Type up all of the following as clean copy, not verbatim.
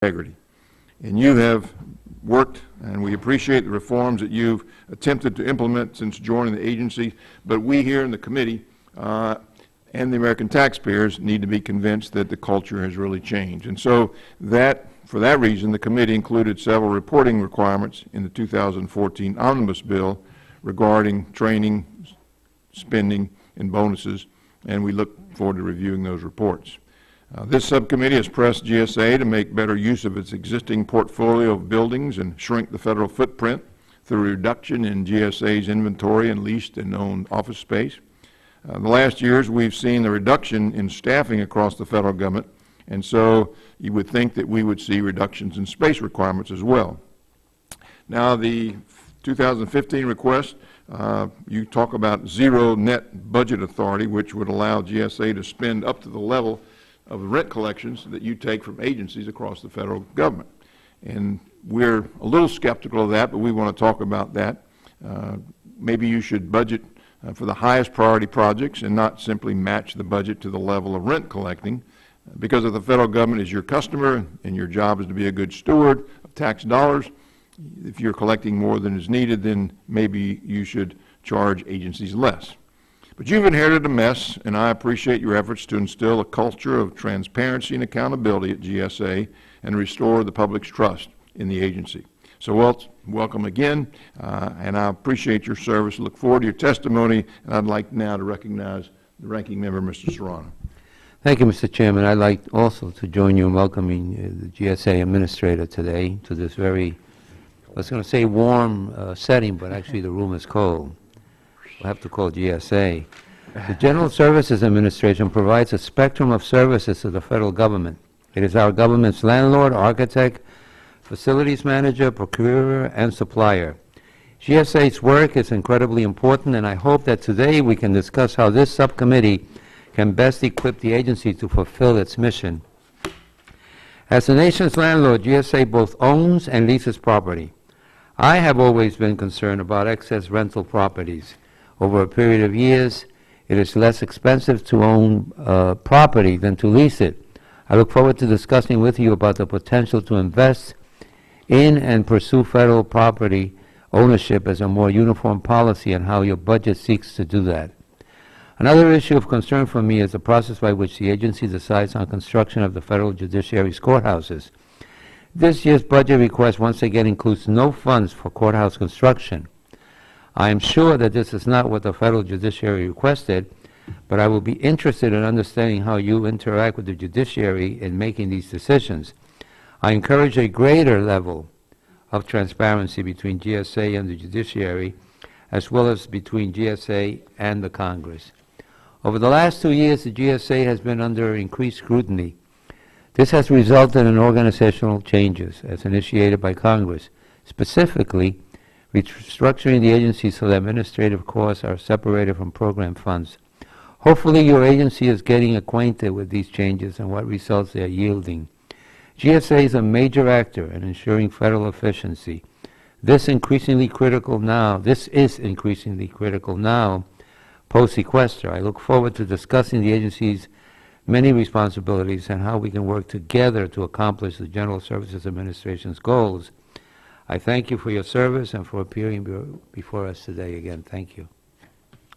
integrity. And you have worked, and we appreciate the reforms that you've attempted to implement since joining the agency, but we here in the committee and the American taxpayers need to be convinced that the culture has really changed. And so for that reason, the committee included several reporting requirements in the 2014 Omnibus Bill regarding training, spending, and bonuses, and we look forward to reviewing those reports. This subcommittee has pressed GSA to make better use of its existing portfolio of buildings and shrink the federal footprint through a reduction in GSA's inventory and leased and owned office space. The last years, we've seen a reduction in staffing across the federal government, and so you would think that we would see reductions in space requirements as well. Now, the 2015 request, you talk about zero net budget authority, which would allow GSA to spend up to the level of the rent collections that you take from agencies across the federal government. And we're a little skeptical of that, but we want to talk about that. Maybe you should budget for the highest priority projects and not simply match the budget to the level of rent collecting, because if the federal government is your customer and your job is to be a good steward of tax dollars, if you're collecting more than is needed, then maybe you should charge agencies less. But you've inherited a mess, and I appreciate your efforts to instill a culture of transparency and accountability at GSA and restore the public's trust in the agency. So welcome again, and I appreciate your service. Look forward to your testimony, and I'd like now to recognize the ranking member, Mr. Serrano. Thank you, Mr. Chairman. I'd like also to join you in welcoming the GSA Administrator today to this very, I was going to say warm setting, but actually the room is cold. We'll have to call GSA. The General Services Administration provides a spectrum of services to the federal government. It is our government's landlord, architect, facilities manager, procurer, and supplier. GSA's work is incredibly important, and I hope that today we can discuss how this subcommittee can best equip the agency to fulfill its mission. As the nation's landlord, GSA both owns and leases property. I have always been concerned about excess rental properties. Over a period of years, it is less expensive to own property than to lease it. I look forward to discussing with you about the potential to invest in and pursue federal property ownership as a more uniform policy and how your budget seeks to do that. Another issue of concern for me is the process by which the agency decides on construction of the federal judiciary's courthouses. This year's budget request once again includes no funds for courthouse construction. I am sure that this is not what the federal judiciary requested, but I will be interested in understanding how you interact with the judiciary in making these decisions. I encourage a greater level of transparency between GSA and the judiciary, as well as between GSA and the Congress. Over the last 2 years, the GSA has been under increased scrutiny. This has resulted in organizational changes as initiated by Congress, specifically restructuring the agency so that administrative costs are separated from program funds. Hopefully your agency is getting acquainted with these changes and what results they are yielding. GSA is a major actor in ensuring federal efficiency. This is increasingly critical now, post-sequester. I look forward to discussing the agency's many responsibilities and how we can work together to accomplish the General Services Administration's goals. I thank you for your service and for appearing before us today again. Thank you.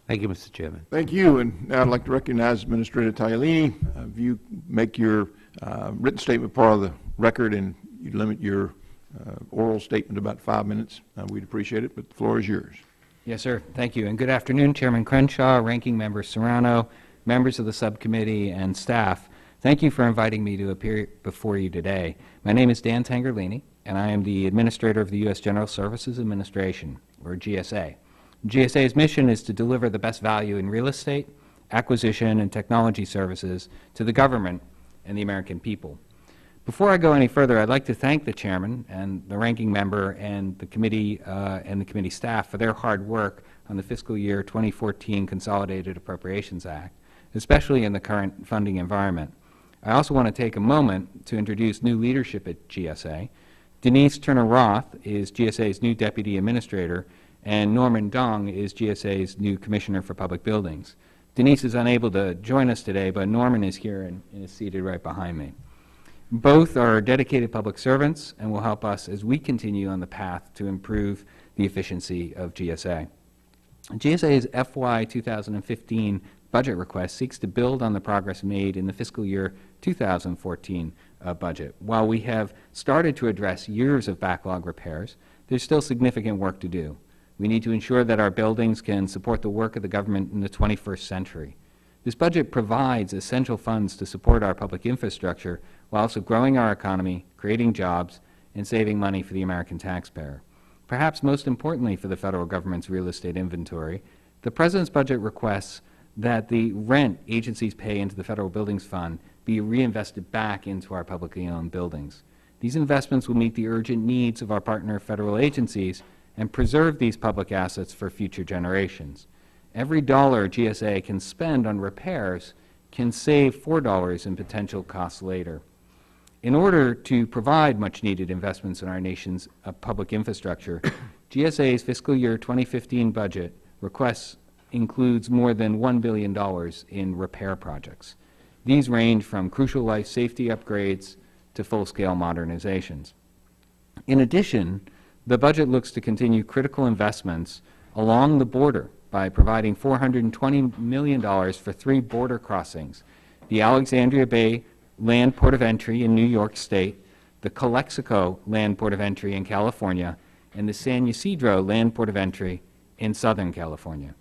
Thank you, Mr. Chairman. Thank you. And now I'd like to recognize Administrator Tangherlini. If you make your written statement part of the record and you limit your oral statement to about 5 minutes, we'd appreciate it, but the floor is yours. Yes, sir. Thank you. And good afternoon, Chairman Crenshaw, Ranking Member Serrano, members of the subcommittee, and staff. Thank you for inviting me to appear before you today. My name is Dan Tangherlini, and I am the Administrator of the U.S. General Services Administration, or GSA. GSA's mission is to deliver the best value in real estate, acquisition, and technology services to the government and the American people. Before I go any further, I'd like to thank the Chairman and the Ranking Member and the committee staff for their hard work on the fiscal year 2014 Consolidated Appropriations Act, especially in the current funding environment. I also want to take a moment to introduce new leadership at GSA. Denise Turner-Roth is GSA's new Deputy Administrator, and Norman Dong is GSA's new Commissioner for Public Buildings. Denise is unable to join us today, but Norman is here and is seated right behind me. Both are dedicated public servants and will help us as we continue on the path to improve the efficiency of GSA. GSA's FY 2015 budget request seeks to build on the progress made in the fiscal year 2014 budget. While we have started to address years of backlog repairs, there's still significant work to do. We need to ensure that our buildings can support the work of the government in the 21st century. This budget provides essential funds to support our public infrastructure while also growing our economy, creating jobs, and saving money for the American taxpayer. Perhaps most importantly for the federal government's real estate inventory, the President's budget requests that the rent agencies pay into the Federal Buildings Fund be reinvested back into our publicly owned buildings. These investments will meet the urgent needs of our partner federal agencies and preserve these public assets for future generations. Every dollar GSA can spend on repairs can save $4 in potential costs later. In order to provide much-needed investments in our nation's public infrastructure, GSA's fiscal year 2015 budget requests includes more than $1 billion in repair projects. These range from crucial life safety upgrades to full-scale modernizations. In addition, the budget looks to continue critical investments along the border by providing $420 million for 3 border crossings: the Alexandria Bay Land Port of Entry in New York State, the Calexico Land Port of Entry in California, and the San Ysidro Land Port of Entry in Southern California.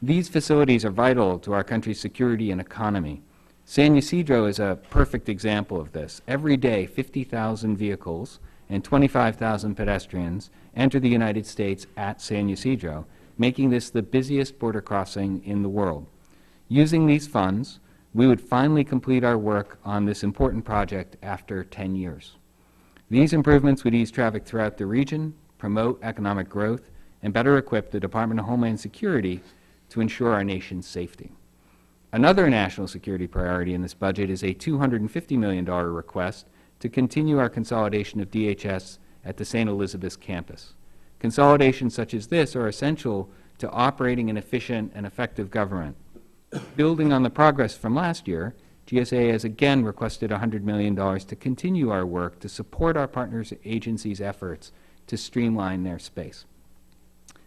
These facilities are vital to our country's security and economy. San Ysidro is a perfect example of this. Every day, 50,000 vehicles and 25,000 pedestrians enter the United States at San Ysidro, making this the busiest border crossing in the world. Using these funds, we would finally complete our work on this important project after 10 years. These improvements would ease traffic throughout the region, promote economic growth, and better equip the Department of Homeland Security to ensure our nation's safety. Another national security priority in this budget is a $250 million request to continue our consolidation of DHS at the St. Elizabeth's campus. Consolidations such as this are essential to operating an efficient and effective government. Building on the progress from last year, GSA has again requested $100 million to continue our work to support our partners' agencies' efforts to streamline their space.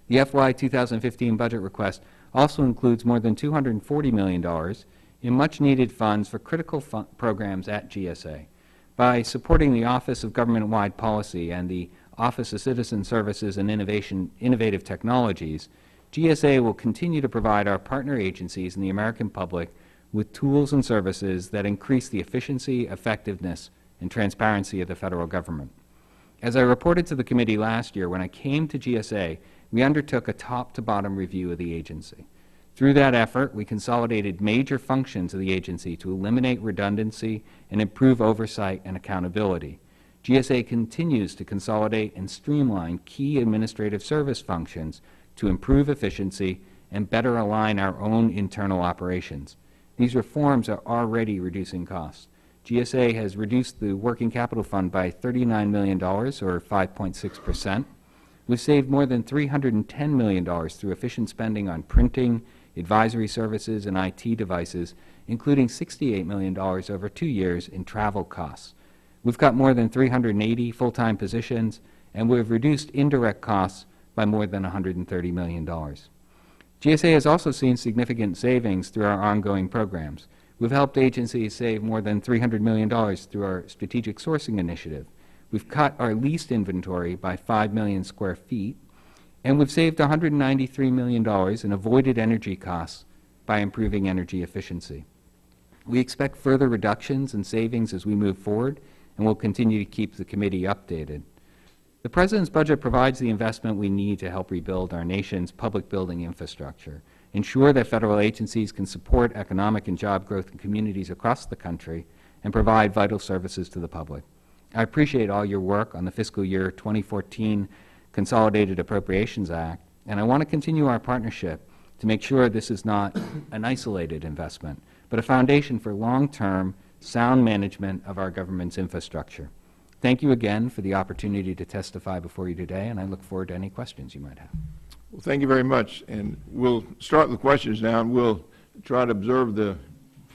The FY 2015 budget request also includes more than $240 million in much-needed funds for critical programs at GSA. By supporting the Office of Government-Wide Policy and the Office of Citizen Services and Innovative Technologies, GSA will continue to provide our partner agencies and the American public with tools and services that increase the efficiency, effectiveness, and transparency of the federal government. As I reported to the committee last year, when I came to GSA, we undertook a top-to-bottom review of the agency. Through that effort, we consolidated major functions of the agency to eliminate redundancy and improve oversight and accountability. GSA continues to consolidate and streamline key administrative service functions to improve efficiency and better align our own internal operations. These reforms are already reducing costs. GSA has reduced the working capital fund by $39 million, or 5.6%. We've saved more than $310 million through efficient spending on printing, advisory services, and IT devices, including $68 million over 2 years in travel costs. We've cut more than 380 full-time positions, and we've reduced indirect costs by more than $130 million. GSA has also seen significant savings through our ongoing programs. We've helped agencies save more than $300 million through our strategic sourcing initiative. We've cut our leased inventory by 5 million square feet, and we've saved $193 million in avoided energy costs by improving energy efficiency. We expect further reductions and savings as we move forward, and we'll continue to keep the committee updated. The President's budget provides the investment we need to help rebuild our nation's public building infrastructure, ensure that federal agencies can support economic and job growth in communities across the country, and provide vital services to the public. I appreciate all your work on the fiscal year 2014 Consolidated Appropriations Act, and I want to continue our partnership to make sure this is not an isolated investment, but a foundation for long-term, sound management of our government's infrastructure. Thank you again for the opportunity to testify before you today, and I look forward to any questions you might have. Well, thank you very much. And we'll start the questions now, and we'll try to observe the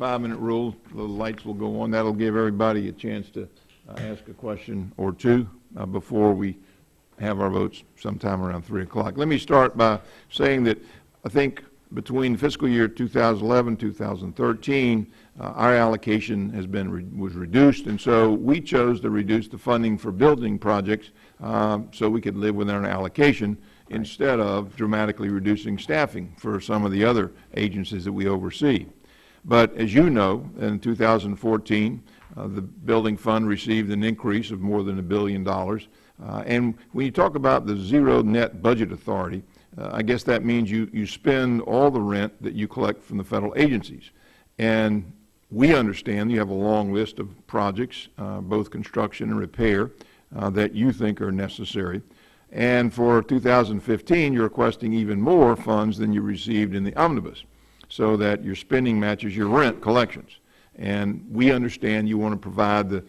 5-minute rule. The lights will go on. That'll give everybody a chance to ask a question or two before we have our votes sometime around 3 o'clock. Let me start by saying that I think between fiscal year 2011, 2013, our allocation was reduced, and so we chose to reduce the funding for building projects so we could live within our allocation instead of dramatically reducing staffing for some of the other agencies that we oversee. But as you know, in 2014, the building fund received an increase of more than $1 billion. And when you talk about the zero net budget authority, I guess that means you spend all the rent that you collect from the federal agencies. And we understand you have a long list of projects, both construction and repair, that you think are necessary. And for 2015, you're requesting even more funds than you received in the omnibus, so that your spending matches your rent collections. And we understand you want to provide the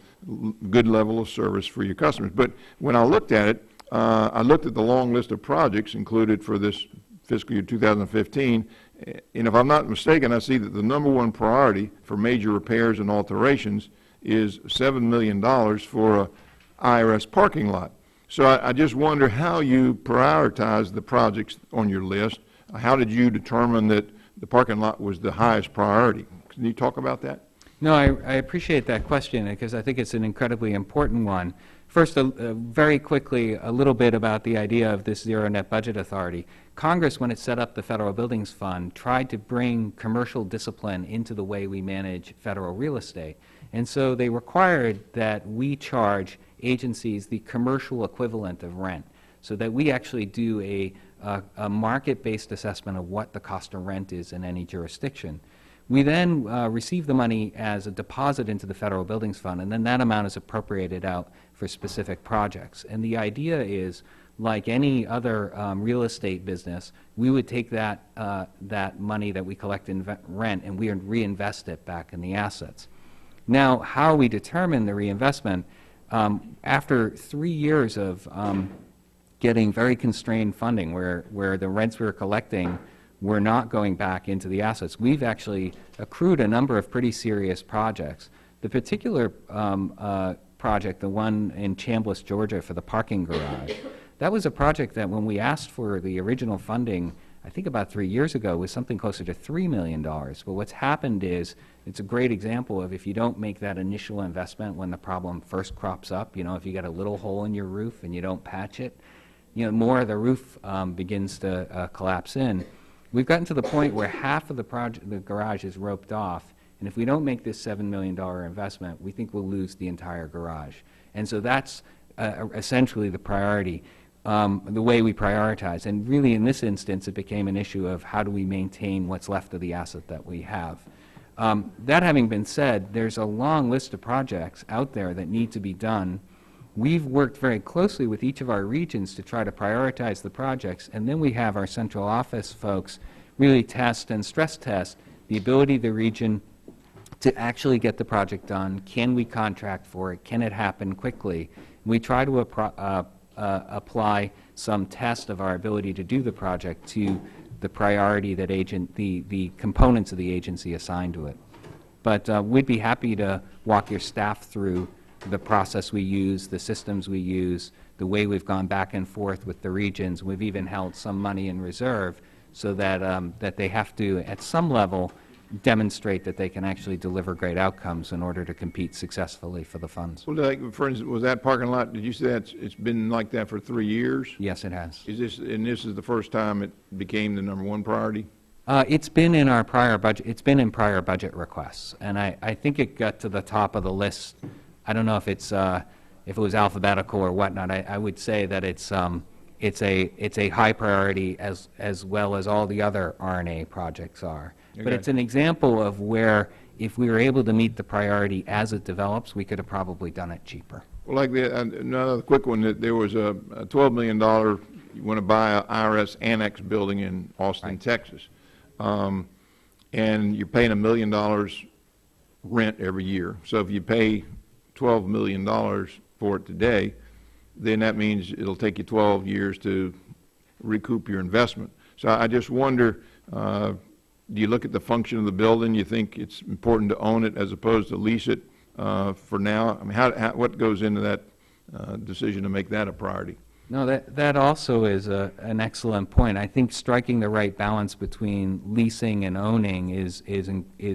good level of service for your customers. But when I looked at it, I looked at the long list of projects included for this fiscal year 2015, and if I'm not mistaken, I see that the #1 priority for major repairs and alterations is $7 million for a IRS parking lot. So I just wonder how you prioritize the projects on your list. How did you determine that the parking lot was the highest priority? Can you talk about that? No, I appreciate that question because I think it's an incredibly important one. First, very quickly, a little bit about the idea of this zero net budget authority. Congress, when it set up the Federal Buildings Fund, tried to bring commercial discipline into the way we manage federal real estate. And so they required that we charge agencies the commercial equivalent of rent, so that we actually do a market-based assessment of what the cost of rent is in any jurisdiction. We then receive the money as a deposit into the Federal Buildings Fund, and then that amount is appropriated out for specific projects. And the idea is, like any other real estate business, we would take that, that money that we collect in rent and we would reinvest it back in the assets. Now, how we determine the reinvestment, after 3 years of getting very constrained funding where the rents we were collecting were not going back into the assets, we've actually accrued a number of pretty serious projects. The particular project, the one in Chambliss, Georgia, for the parking garage, that was a project that when we asked for the original funding, I think about 3 years ago, was something closer to $3 million. But what's happened is, it's a great example of if you don't make that initial investment when the problem first crops up, you know, if you got a little hole in your roof and you don't patch it, you know, more of the roof begins to collapse in. We've gotten to the point where half of the garage is roped off, and if we don't make this $7 million investment, we think we'll lose the entire garage. And so that's essentially the priority, the way we prioritize. And really, in this instance, it became an issue of how do we maintain what's left of the asset that we have. That having been said, there's a long list of projects out there that need to be done. We've worked very closely with each of our regions to try to prioritize the projects, and then we have our central office folks really test and stress test the ability of the region to actually get the project done. Can we contract for it? Can it happen quickly? We try to apply some test of our ability to do the project to the priority that the components of the agency assigned to it. But we'd be happy to walk your staff through the process we use, the systems we use, the way we've gone back and forth with the regions. We've even held some money in reserve so that, that they have to, at some level, demonstrate that they can actually deliver great outcomes in order to compete successfully for the funds. Well, like, for instance, was that parking lot, did you say it's been like that for 3 years? Yes, it has. And this is the first time it became the #1 priority? It's been in our prior budget. It's been in prior budget requests, and I think it got to the top of the list. I don't know if it's if it was alphabetical or whatnot. I would say that it's a high priority as well as all the other RNA projects are. Okay. But it's an example of where if we were able to meet the priority as it develops, we could have probably done it cheaper. Well, like another quick one, that there was a $12 million, you want to buy an IRS annex building in Austin, Right. Texas. And you're paying $1 million rent every year. So if you pay $12 million for it today, then that means it'll take you 12 years to recoup your investment. So I just wonder, do you look at the function of the building? You think it's important to own it as opposed to lease it for now? I mean, what goes into that decision to make that a priority? No, that also is an excellent point. I think striking the right balance between leasing and owning is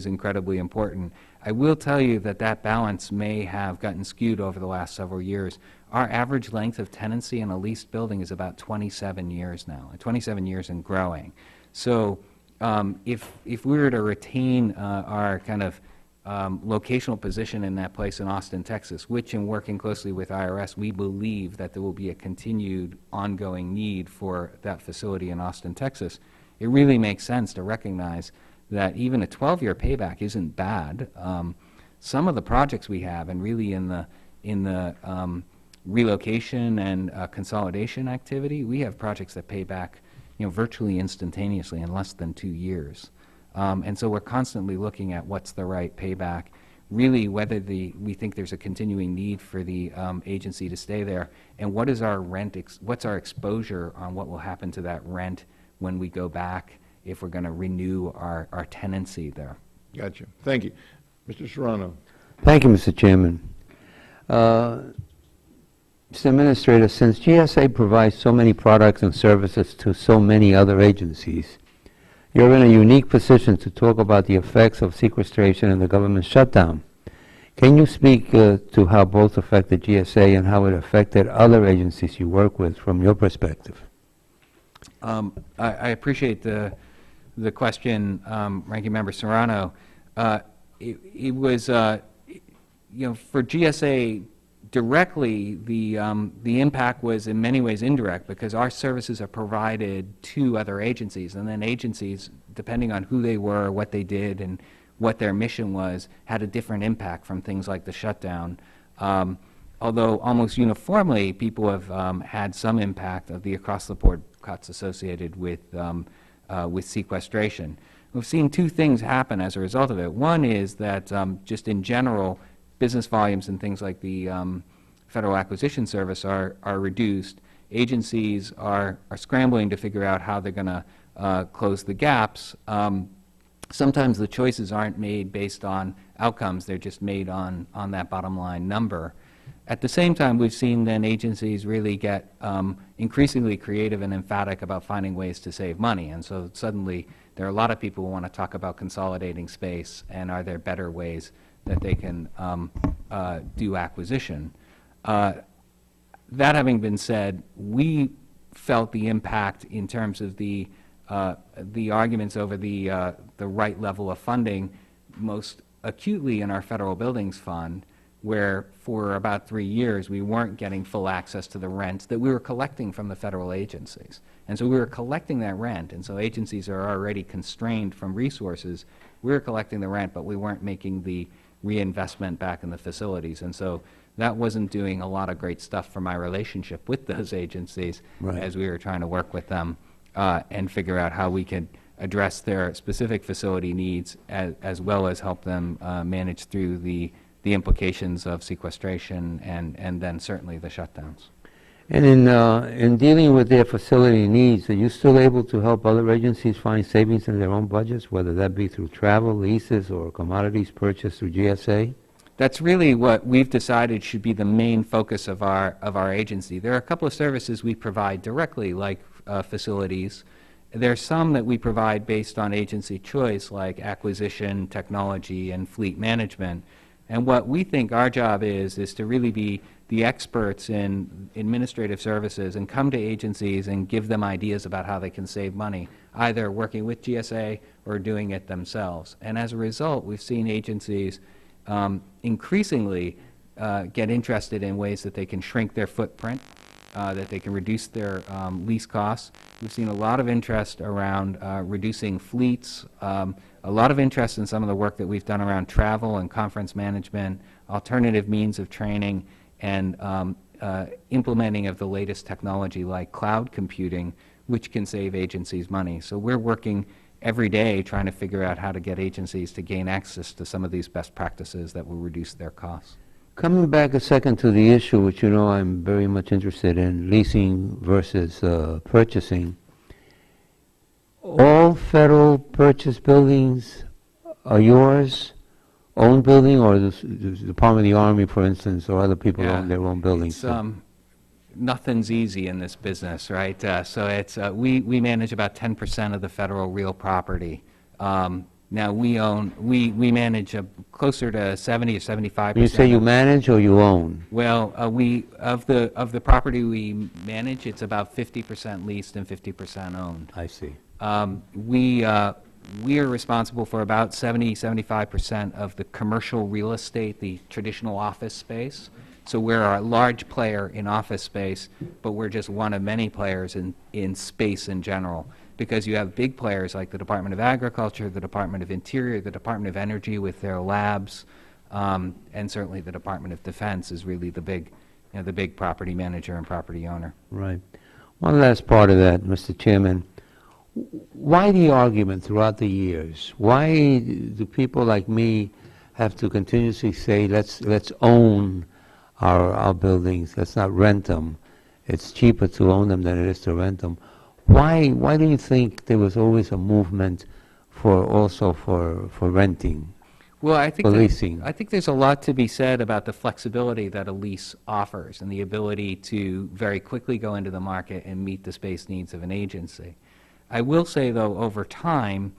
incredibly important. I will tell you that that balance may have gotten skewed over the last several years. Our average length of tenancy in a leased building is about 27 years now, 27 years and growing. So if we were to retain our kind of locational position in that place in Austin, Texas, which in working closely with IRS, we believe that there will be a continued ongoing need for that facility in Austin, Texas, it really makes sense to recognize that even a 12-year payback isn't bad. Some of the projects we have, and really in the relocation and consolidation activity, we have projects that pay back virtually instantaneously in less than 2 years. And so we're constantly looking at what's the right payback, really whether we think there's a continuing need for the agency to stay there, and what is our rent, what's our exposure on what will happen to that rent when we go back if we're going to renew our tenancy there. Gotcha. Thank you. Mr. Serrano. Thank you, Mr. Chairman. Mr. Administrator, since GSA provides so many products and services to so many other agencies, you're in a unique position to talk about the effects of sequestration and the government shutdown. Can you speak to how both affected GSA and how it affected other agencies you work with from your perspective? I appreciate the question, Ranking Member Serrano. It was, for GSA directly, the impact was in many ways indirect because our services are provided to other agencies, and then agencies, depending on who they were, what they did, and what their mission was, had a different impact from things like the shutdown. Although almost uniformly, people have had some impact of the across-the-board cuts associated with sequestration. We've seen two things happen as a result of it. One is that just in general, business volumes and things like the Federal Acquisition Service are reduced. Agencies are scrambling to figure out how they're going to close the gaps. Sometimes the choices aren't made based on outcomes, they're just made on that bottom line number. At the same time, we've seen then agencies really get increasingly creative and emphatic about finding ways to save money. And so suddenly there are a lot of people who want to talk about consolidating space and are there better ways that they can do acquisition. That having been said, we felt the impact in terms of the arguments over the right level of funding most acutely in our federal buildings fund, where for about 3 years we weren't getting full access to the rent that we were collecting from the federal agencies. And so we were collecting that rent, and so agencies are already constrained from resources. We were collecting the rent, but we weren't making the reinvestment back in the facilities. And so that wasn't doing a lot of great stuff for my relationship with those agencies as we were trying to work with them and figure out how we could address their specific facility needs as well as help them manage through the implications of sequestration and then certainly the shutdowns. And in dealing with their facility needs, are you still able to help other agencies find savings in their own budgets, whether that be through travel, leases, or commodities purchased through GSA? That's really what we've decided should be the main focus of our agency. There are a couple of services we provide directly, like facilities. There are some that we provide based on agency choice, like acquisition, technology, and fleet management. And what we think our job is to really be the experts in administrative services and come to agencies and give them ideas about how they can save money, either working with GSA or doing it themselves. And as a result, we've seen agencies increasingly get interested in ways that they can shrink their footprint, that they can reduce their lease costs. We've seen a lot of interest around reducing fleets, a lot of interest in some of the work that we've done around travel and conference management, alternative means of training, and implementing of the latest technology like cloud computing, which can save agencies money. So we're working every day trying to figure out how to get agencies to gain access to some of these best practices that will reduce their costs. Coming back a second to the issue, which you know I'm very much interested in, leasing versus purchasing, all federal purchase buildings are yours, own building, or the Department of the Army, for instance, or other people Yeah, own their own buildings? it's, nothing's easy in this business, right? So we manage about 10% of the federal real property. Now, we manage closer to 70 or 75%. When you say you manage or you own? Well, of the property we manage, it's about 50% leased and 50% owned. I see. We are responsible for about 75% of the commercial real estate, the traditional office space. So we're a large player in office space, but we're just one of many players in space in general. Because you have big players like the Department of Agriculture, the Department of Interior, the Department of Energy with their labs, and certainly the Department of Defense is really the big property manager and property owner. Right. One last part of that, Mr. Chairman. Why the argument throughout the years? Why do people like me have to continuously say, let's own our buildings, let's not rent them? It's cheaper to own them than it is to rent them. Why do you think there was always a movement for renting? Well, I think For leasing. I think there's a lot to be said about the flexibility that a lease offers and the ability to very quickly go into the market and meet the space needs of an agency. I will say, though, over time,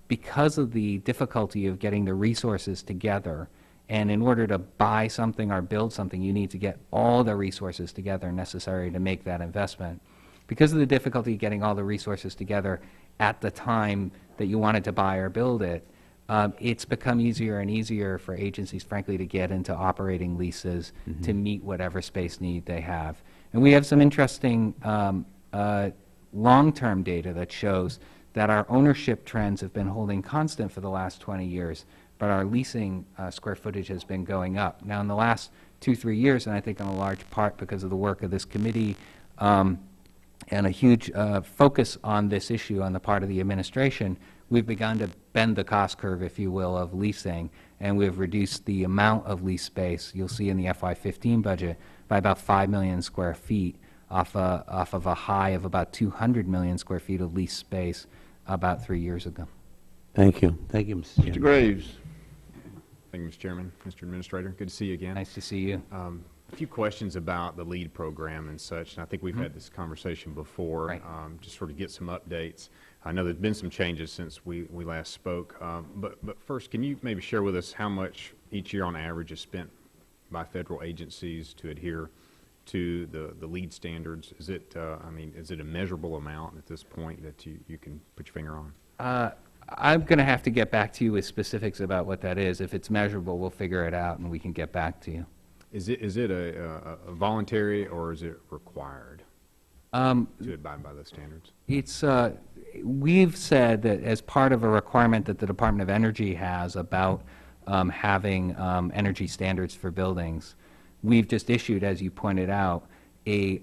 because of the difficulty of getting the resources together, and in order to buy something or build something, you need to get all the resources together necessary to make that investment. Because of the difficulty of getting all the resources together at the time that you wanted to buy or build it, it's become easier and easier for agencies, frankly, to get into operating leases to meet whatever space need they have. And we have some interesting long-term data that shows that our ownership trends have been holding constant for the last 20 years, but our leasing square footage has been going up. Now, in the last 2-3 years, and I think in a large part because of the work of this committee, and a huge focus on this issue on the part of the administration, we've begun to bend the cost curve, if you will, of leasing, and we've reduced the amount of lease space, you'll see in the FY15 budget, by about 5 million square feet off of a high of about 200 million square feet of lease space about 3 years ago. Thank you. Thank you, Mr. Chairman. Mr. Graves. Thank you, Mr. Chairman, Mr. Administrator. Good to see you again. Nice to see you. A few questions about the LEAD program and such, and I think we've had this conversation before, Right. just sort of get some updates. I know there's been some changes since we last spoke, but first, can you maybe share with us how much each year on average is spent by federal agencies to adhere to the LEAD standards? Is it, is it a measurable amount at this point that you can put your finger on? I'm going to have to get back to you with specifics about what that is. If it's measurable, we'll figure it out and we can get back to you. Is it a voluntary or is it required to abide by those standards? It's, we've said that as part of a requirement that the Department of Energy has about having energy standards for buildings, we've just issued, as you pointed out, a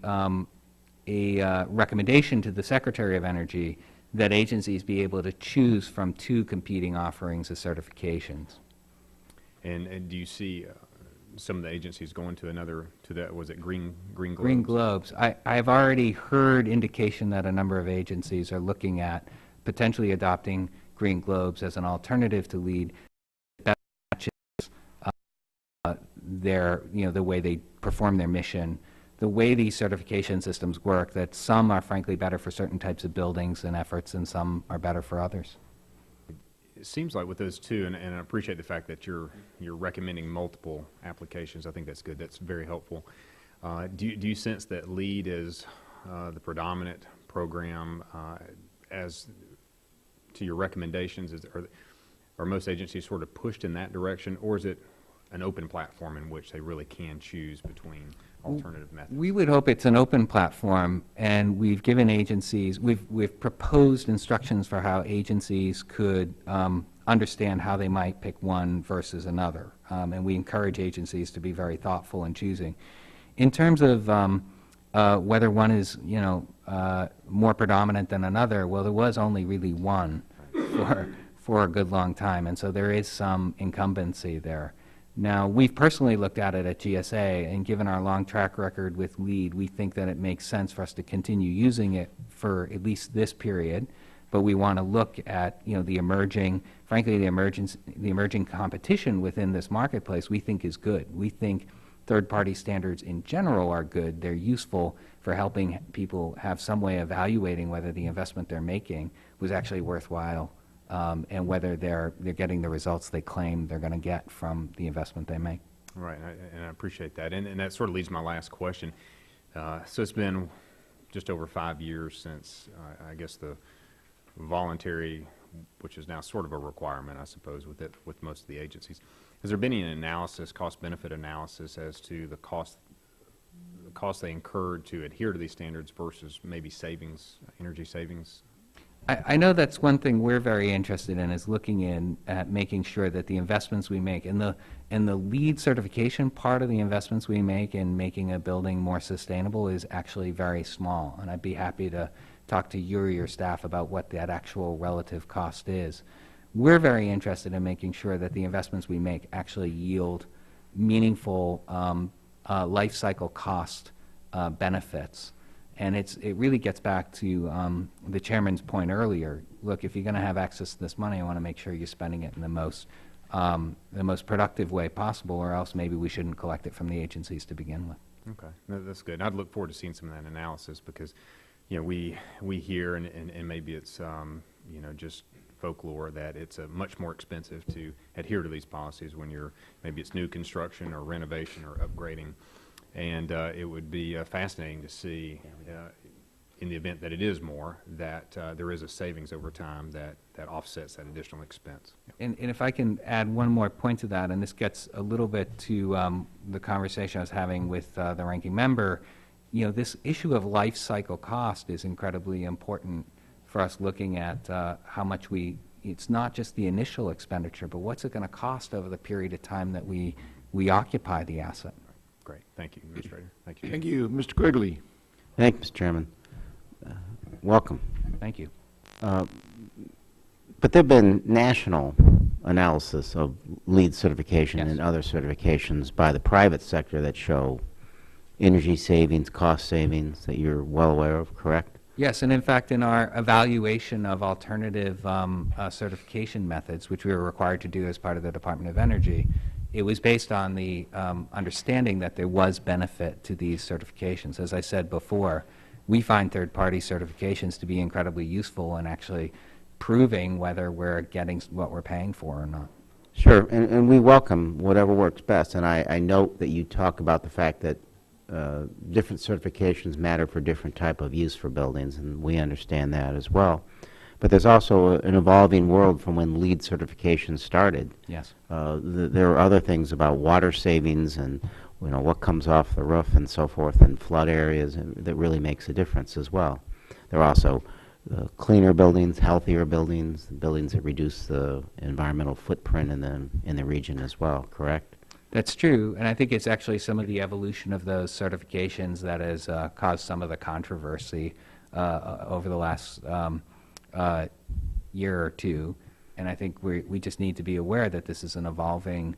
recommendation to the Secretary of Energy that agencies be able to choose from 2 competing offerings of certifications. And do you see some of the agencies going to that, was it Green Globes? Green Globes. I've already heard indication that a number of agencies are looking at potentially adopting Green Globes as an alternative to LEED that matches the way they perform their mission. The way these certification systems work, that some are frankly better for certain types of buildings and efforts and some are better for others. It seems like with those 2, and I appreciate the fact that you're recommending multiple applications. I think that's good. That's very helpful. Do you sense that LEED is the predominant program as to your recommendations? Are most agencies sort of pushed in that direction, or is it an open platform in which they really can choose between alternative methods? We would hope it's an open platform, and we've given agencies, we've proposed instructions for how agencies could understand how they might pick one versus another, and we encourage agencies to be very thoughtful in choosing. In terms of whether one is, more predominant than another, well, there was only really one for a good long time, and so there is some incumbency there. Now, we've personally looked at it at GSA, and given our long track record with LEED, we think that it makes sense for us to continue using it for at least this period. but we want to look at, the emerging, frankly, the emerging competition within this marketplace we think is good. We think third-party standards in general are good. They're useful for helping people have some way of evaluating whether the investment they're making was actually worthwhile, and whether they're getting the results they claim they're going to get from the investment they make. Right, and I appreciate that. And that sort of leads to my last question. So it's been just over 5 years since, I guess, the voluntary, which is now sort of a requirement, I suppose, with most of the agencies. Has there been any analysis, cost-benefit analysis, as to the cost they incurred to adhere to these standards versus maybe savings, energy savings? I know that's one thing we're very interested in, is looking at making sure that the investments we make, and the LEED certification part of the investments we make in making a building more sustainable is actually very small. And I'd be happy to talk to you or your staff about what that actual relative cost is. We're very interested in making sure that the investments we make actually yield meaningful life cycle cost benefits. And it really gets back to the chairman's point earlier. Look, if you're going to have access to this money, I want to make sure you're spending it in the most productive way possible, or else maybe we shouldn't collect it from the agencies to begin with. Okay, that's good. I'd look forward to seeing some of that analysis, because we hear, and maybe it's just folklore, that it's much more expensive to adhere to these policies when maybe it's new construction or renovation or upgrading. And it would be fascinating to see, in the event that it is more, that there is a savings over time that offsets that additional expense. And if I can add one more point to that, and this gets a little bit to the conversation I was having with the ranking member, this issue of life cycle cost is incredibly important for us, looking at how much it's not just the initial expenditure, but what's it going to cost over the period of time that we occupy the asset. Great. Thank you, Administrator. Thank you. Thank you. Mr. Quigley. Thank you, Mr. Chairman. Welcome. Thank you. But there have been national analysis of LEED certification Yes. and other certifications by the private sector that show energy savings, cost savings that you're well aware of, correct? Yes, and in fact, in our evaluation of alternative certification methods, which we were required to do as part of the Department of Energy, it was based on the understanding that there was benefit to these certifications. As I said before, we find third-party certifications to be incredibly useful in actually proving whether we're getting what we're paying for or not. Sure, and we welcome whatever works best. And I note that you talk about the fact that different certifications matter for different type of use for buildings, and we understand that as well. But there's also an evolving world from when LEED certification started. Yes. There are other things about water savings and what comes off the roof and so forth, and flood areas, and that really makes a difference as well. There are also cleaner buildings, healthier buildings, buildings that reduce the environmental footprint in the region as well, correct? That's true, and I think it's actually some of the evolution of those certifications that has caused some of the controversy over the last year or two. And I think we just need to be aware that this is an evolving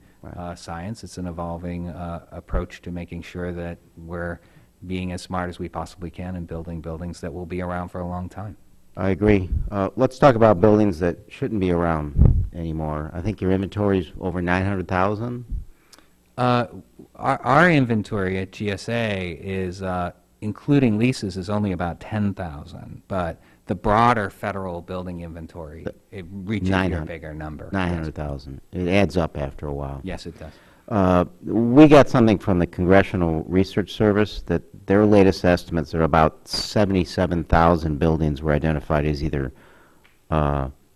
science. It's an evolving approach to making sure that we're being as smart as we possibly can and building buildings that will be around for a long time. I agree. Let's talk about buildings that shouldn't be around anymore. I think your inventory is over 900,000. Our inventory at GSA is, including leases, is only about 10,000, but the broader federal building inventory, it reaches a bigger number. 900,000. It adds up after a while. Yes, it does. We got something from the Congressional Research Service that their latest estimates are about 77,000 buildings were identified as either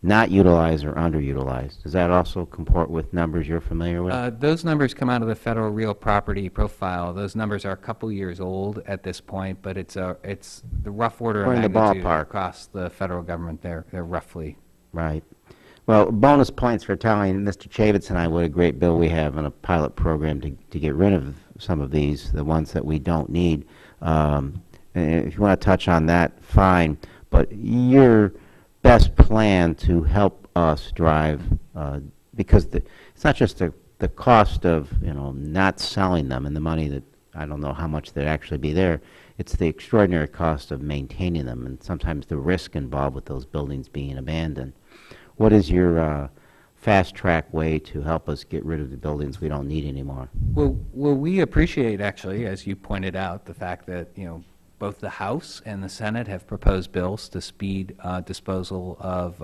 not utilized or underutilized. Does that also comport with numbers you're familiar with? Those numbers come out of the Federal Real Property Profile. Those numbers are a couple years old at this point, but it's the rough order of Or in the magnitude ballpark. across the federal government. They're roughly. Right. Well, bonus points for telling Mr. Chavitz and I what a great bill we have in a pilot program to get rid of some of these, the ones that we don't need. And if you want to touch on that, fine. But your best plan to help us drive, because it's not just the cost of not selling them and the money that I don't know how much there'd actually be there. It's the extraordinary cost of maintaining them and sometimes the risk involved with those buildings being abandoned. What is your fast-track way to help us get rid of the buildings we don't need anymore? Well, we appreciate, actually, as you pointed out, the fact that, both the House and the Senate have proposed bills to speed disposal of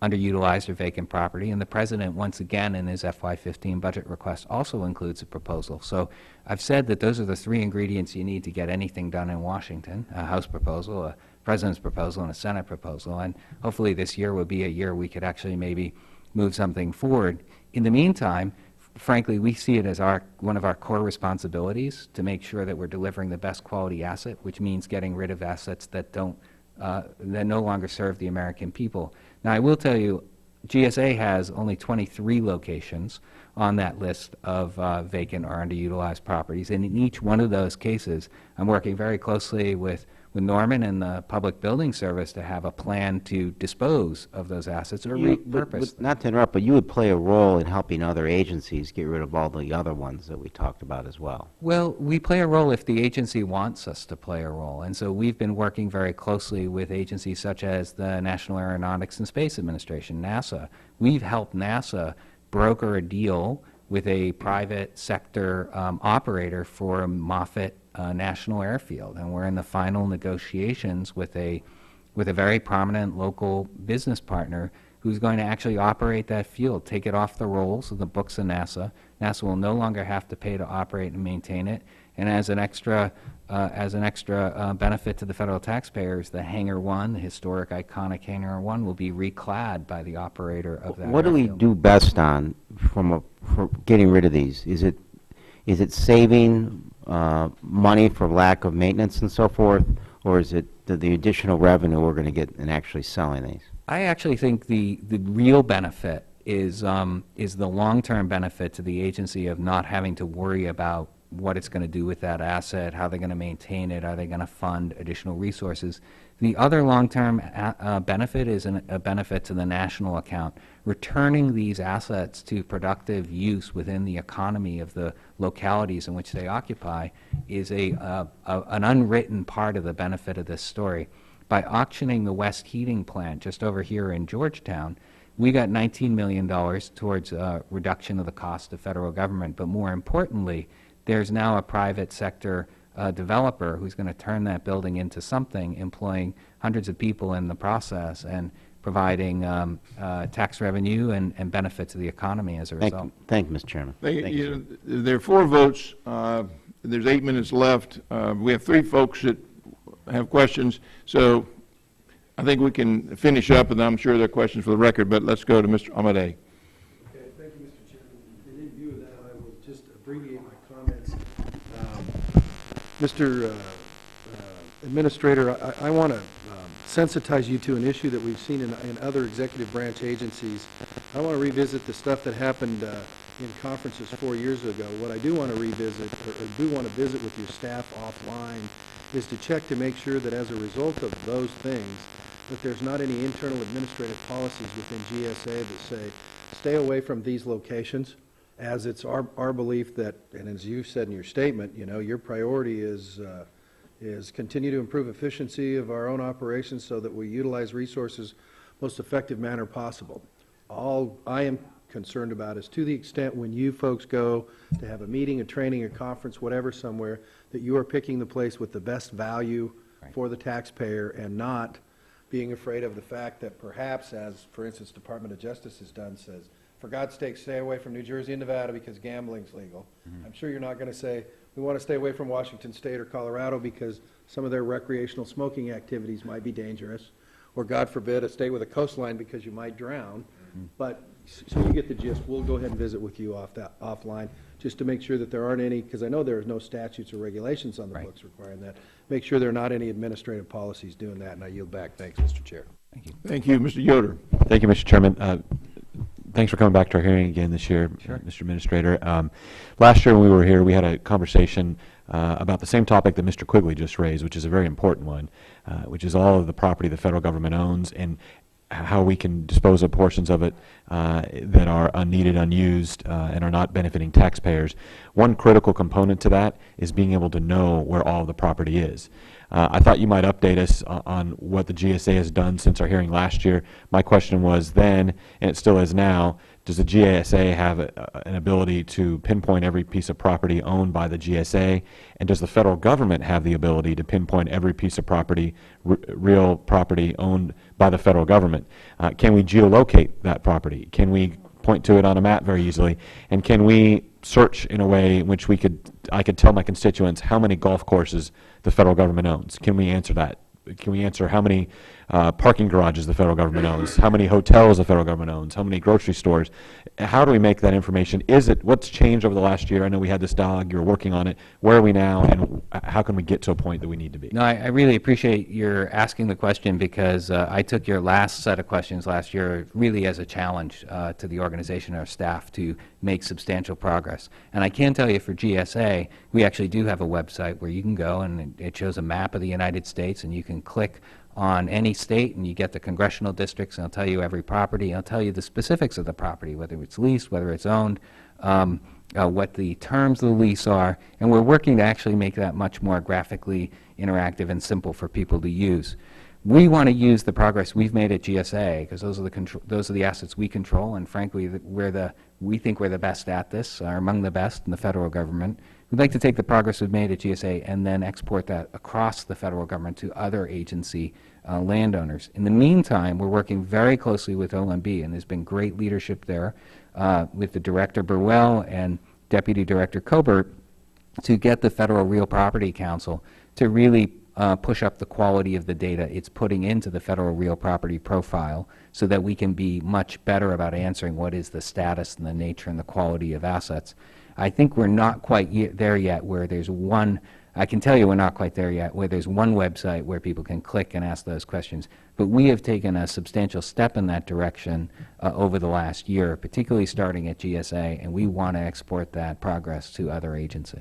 underutilized or vacant property, and the President, once again, in his FY15 budget request, also includes a proposal. So I've said that those are the three ingredients you need to get anything done in Washington: a House proposal, a President's proposal, and a Senate proposal. And hopefully this year will be a year we could actually maybe move something forward. In the meantime, frankly, we see it as one of our core responsibilities to make sure that we're delivering the best quality asset, which means getting rid of assets that that no longer serve the American people. Now, I will tell you, GSA has only 23 locations on that list of vacant or underutilized properties, and in each one of those cases, I'm working very closely with Norman and the Public Building Service to have a plan to dispose of those assets or repurpose them. Not to interrupt, but you would play a role in helping other agencies get rid of all the other ones that we talked about as well. Well, we play a role if the agency wants us to play a role, and so we've been working very closely with agencies such as the National Aeronautics and Space Administration, NASA. We've helped NASA broker a deal with a private sector operator for Moffett National Airfield, and we're in the final negotiations with a very prominent local business partner who's going to actually operate that field, take it off the rolls of the books of NASA. NASA will no longer have to pay to operate and maintain it, and as an extra benefit to the federal taxpayers, the Hangar 1, the historic iconic Hangar 1, will be reclad by the operator of that What do we airfield. do best on for getting rid of these? Is it saving money for lack of maintenance and so forth, or is it the additional revenue we're going to get in actually selling these? I actually think the real benefit is the long-term benefit to the agency of not having to worry about what it's going to do with that asset, how they're going to maintain it, are they going to fund additional resources. The other long-term benefit is a benefit to the national account. Returning these assets to productive use within the economy of the localities in which they occupy is an unwritten part of the benefit of this story. By auctioning the West Heating Plant just over here in Georgetown, we got $19 million towards reduction of the cost of federal government, but more importantly, there's now a private sector developer who's going to turn that building into something, employing hundreds of people in the process and providing tax revenue and benefit to the economy as a result. Thank you, Mr. Chairman. There are 4 votes. There's 8 minutes left. We have 3 folks that have questions, so I think we can finish up, and I'm sure there are questions for the record, but let's go to Mr. Amade. Okay, thank you, Mr. Chairman. And in view of that, I will just abbreviate my comments. Mr. Administrator, I want to sensitize you to an issue that we've seen in other executive branch agencies. I want to revisit the stuff that happened in conferences 4 years ago. What I do want to revisit, or do want to visit with your staff offline, is to check to make sure that as a result of those things, that there's not any internal administrative policies within GSA that say, stay away from these locations, as it's our belief that, and as you said in your statement, your priority is continue to improve efficiency of our own operations so that we utilize resources most effective manner possible. All I am concerned about is to the extent when you folks go to have a meeting, a training, a conference, whatever somewhere, that you are picking the place with the best value for the taxpayer and not being afraid of the fact that perhaps, as for instance Department of Justice has done, says, for God's sake, stay away from New Jersey and Nevada because gambling's legal. I'm sure you're not going to say, we want to stay away from Washington State or Colorado because some of their recreational smoking activities might be dangerous, or God forbid, a state with a coastline because you might drown. But so you get the gist. We'll go ahead and visit with you offline just to make sure that there aren't any, because I know there are no statutes or regulations on the books requiring that. Make sure there are not any administrative policies doing that, and I yield back. Thanks, Mr. Chair. Thank you. Thank you. Mr. Yoder. Thank you, Mr. Chairman. Thanks for coming back to our hearing again this year, Sure. Mr. Administrator. Last year when we were here, we had a conversation about the same topic that Mr. Quigley just raised, which is a very important one, which is all of the property the federal government owns. And how we can dispose of portions of it that are unneeded, unused, and are not benefiting taxpayers. One critical component to that is being able to know where all of the property is. I thought you might update us on what the GSA has done since our hearing last year. My question was then, and it still is now, does the GSA have an ability to pinpoint every piece of property owned by the GSA? And does the federal government have the ability to pinpoint every piece of property, real property owned by the federal government? Can we geolocate that property? Can we point to it on a map very easily? And can we search in a way in which I could tell my constituents how many golf courses the federal government owns? Can we answer that? Can we answer how many parking garages the federal government owns, how many hotels the federal government owns, how many grocery stores? How do we make that information? What's changed over the last year? I know we had this dialogue, you were working on it. Where are we now, and how can we get to a point that we need to be? No, I really appreciate your asking the question, because I took your last set of questions last year really as a challenge to the organization and our staff to make substantial progress. And I can tell you for GSA, we actually do have a website where you can go and it shows a map of the United States, and you can click on any state and you get the congressional districts, and it'll tell you every property. It'll tell you the specifics of the property, whether it's leased, whether it's owned, what the terms of the lease are, and we're working to actually make that much more graphically interactive and simple for people to use. We want to use the progress we've made at GSA, because those are the assets we control, and frankly, we think we're the best at this, are among the best in the federal government. We'd like to take the progress we've made at GSA and then export that across the federal government to other agency landowners. In the meantime, we're working very closely with OMB, and there's been great leadership there with the Director Burwell and Deputy Director Cobert to get the Federal Real Property Council to really push up the quality of the data it's putting into the Federal Real Property Profile, so that we can be much better about answering what is the status and the nature and the quality of assets. I think we're not quite there yet where there's one, I can tell you we're not quite there yet, where there's one website where people can click and ask those questions. But we have taken a substantial step in that direction over the last year, particularly starting at GSA, and we want to export that progress to other agencies.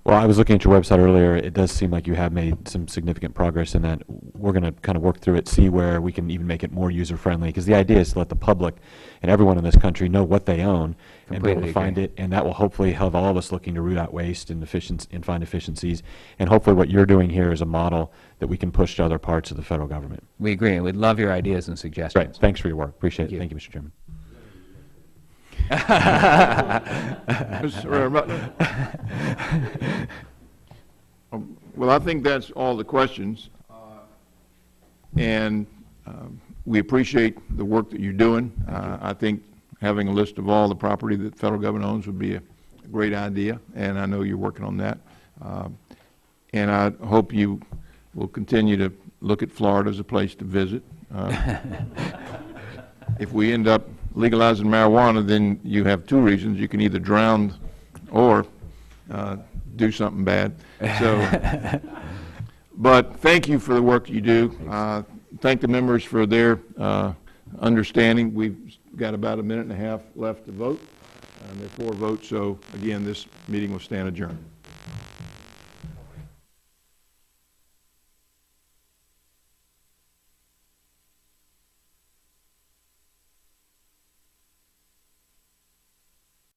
Well, I was looking at your website earlier. It does seem like you have made some significant progress in that. We're going to kind of work through it, see where we can even make it more user-friendly, because the idea is to let the public and everyone in this country know what they own and be able to find it, and that will hopefully have all of us looking to root out waste and find efficiencies. And hopefully what you're doing here is a model that we can push to other parts of the federal government. We agree, and we'd love your ideas and suggestions. Right. Thanks for your work. Appreciate it. Thank you, Mr. Chairman. Well, I think that's all the questions, and we appreciate the work that you're doing. I think having a list of all the property that the federal government owns would be a great idea, and I know you're working on that. And I hope you will continue to look at Florida as a place to visit. If we end up legalizing marijuana, then you have two reasons. You can either drown or do something bad. So, but thank you for the work you do. Thank the members for their understanding. We've got about a minute and a half left to vote, and there are 4 votes. So again, this meeting will stand adjourned.